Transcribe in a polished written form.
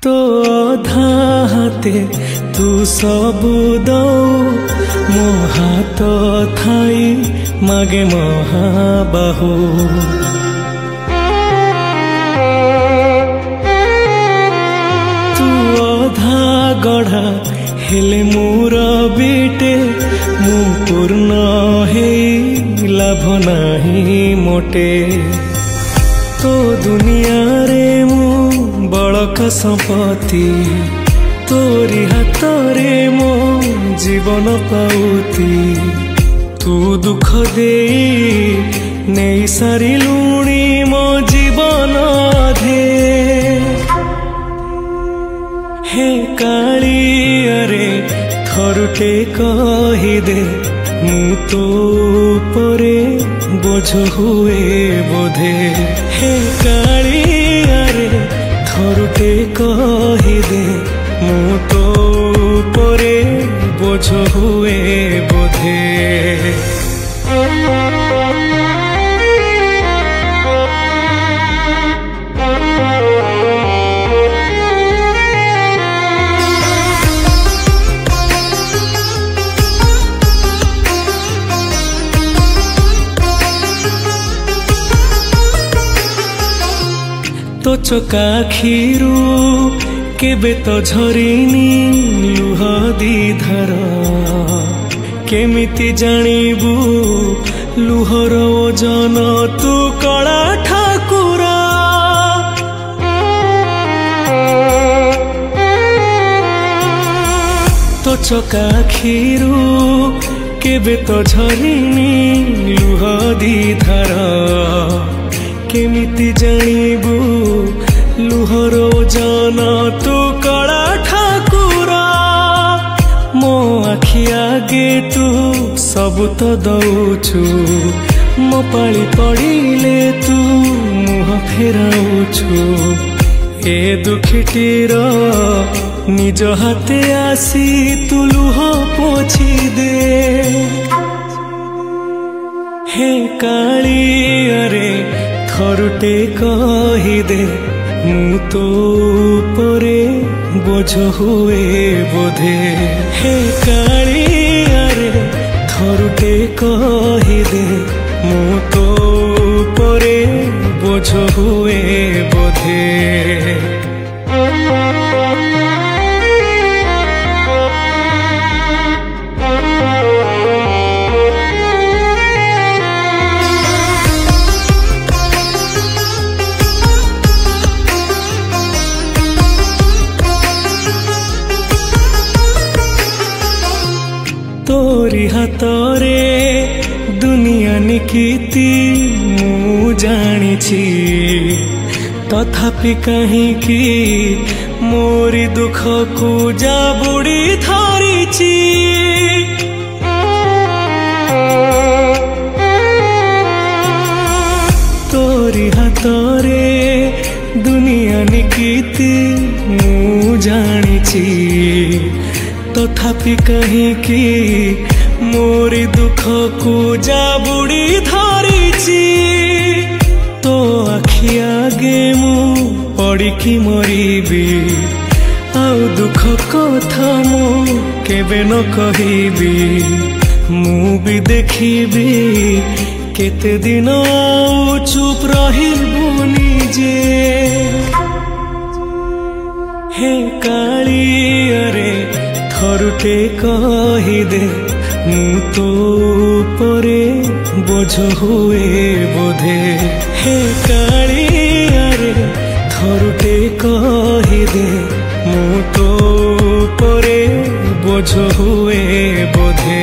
तो धाते तू सबु दो मो हाथ थाई मागे महाबाहु तू अधा गढ़ा हेले मोर बेटे मु पूर्ण हे लाभ नाही मोटे तो दुनिया रे मु बड़का संपत्ति तोरी हाथ रे मो जीवन पाउती तू दुख दे नहीं सारी लुणी मो जीवन धे हे काली अरे थरुटे कही दे मु तो परे बोझ हुए बोधे हे काली अरे थरुटे कही दे मु तो परे बोझ हुए बोधे तो चका खीरू केबे तो झरिनी लुह दी धार केमिति जानिबू लुहर ओजन तू कला ठाकुर तो चका खीरू केबे तो झरिनी लुह दी धार केमिति जानिबू लुहर ओजन तू कला ठाकुर मो आखि आगे तू सबु तो दौचु मो पाली पड़िले तू मुह फेराउछु ए दुखीटीर निज हाथे आसी तू लुह पोछि दे हे काली अरे थरुटे कही दे मु तो परे बोझ हुए बोधे हे काली अरे थरुटे कही दे मु तो परे बोझ हुए बोधे तोरी हाथ रे दुनिया निकीति मु जानिछि तथापि कहीं मोरी दुख को जाबुड़ी धरिछि तोरी हाथ रे दुनिया निकीति मु जानिछि तथापि कहीं मोरी दुख को जाबुड़ी धरिछि तो आखि आगे मु पड़िकी मरिबी आउ दुख कथा मु केबे न कहिबी मु भी देखिबी केते दिन आउ चुप रहिबु निजे हे काली अरे थरुटे कही दे मु तो परे बोझ हुए बोधे हे काली अरे थरुटे कही दे मु तो परे बोझ हुए बोधे।